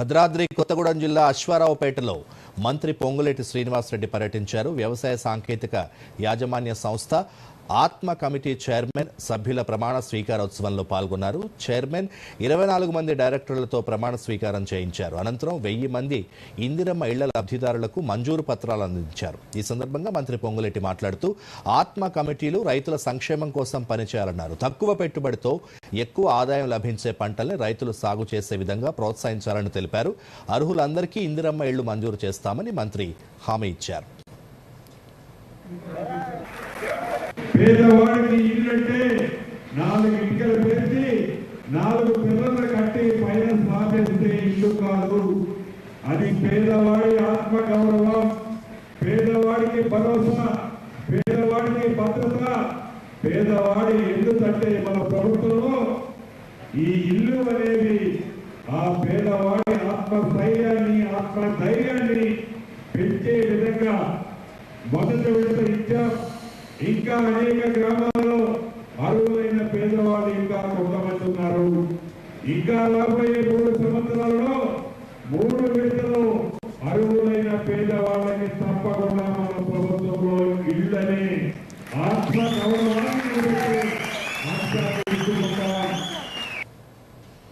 భద్రాద్రి కొత్తగూడెం జిల్లా అశ్వారావుపేటలో మంత్రి పొంగులేటి శ్రీనివాసరెడ్డి పర్యటించారు. వ్యవసాయ సాంకేతిక యాజమాన్య సంస్థ ఆత్మ కమిటీ చైర్మన్ సభ్యుల ప్రమాణ స్వీకారోత్సవంలో పాల్గొన్నారు. చైర్మన్ 24 మంది డైరెక్టర్లతో ప్రమాణ స్వీకారం చేయించారు. అనంతరం 1000 మంది ఇందిరమ్మ ఇళ్ల లబ్ధిదారులకు మంజూరు పత్రాలు అందించారు. ఈ సందర్భంగా మంత్రి పొంగులేటి మాట్లాడుతూ ఆత్మ కమిటీలు రైతుల సంక్షేమం కోసం పనిచేయాలన్నారు. తక్కువ పెట్టుబడితో ఎక్కువ ఆదాయం లభించే పంటల్ని రైతులు సాగు చేసే విధంగా ప్రోత్సహించాలని తెలిపారు. అర్హులందరికీ ఇందిరమ్మ ఇళ్లు మంజూరు చేస్తామని మంత్రి హామీ ఇచ్చారు. పేదవాడికి ఇల్లంటే 4 ఇటుకలు వేసి 4 పిల్లలు కట్టి పైన సాధిస్తే ఇల్లు కాదు. అది పేదవాడి ఆత్మగౌరవం, పేదవాడికి భరోసా, పేదవాడికి భద్రత. పేదవాడి ఎందుకంటే మన ప్రభుత్వంలో ఈ ఇల్లు అనేది ఆ పేదవాడి ఆత్మధైర్యాన్ని పెంచే విధంగా మొదటి విడత ఇచ్చాం. ఇంకా అనేక గ్రామాల్లో అర్హులైన పేదవాళ్ళు ఇంకా కొంతమంది ఉన్నారు. ఇంకా రాబోయే 3 సంవత్సరాల్లో 3 విడతలు అర్హులైన పేదవాళ్ళకి తప్పకుండా మన ప్రభుత్వంలో ఇళ్ళని ఆత్మ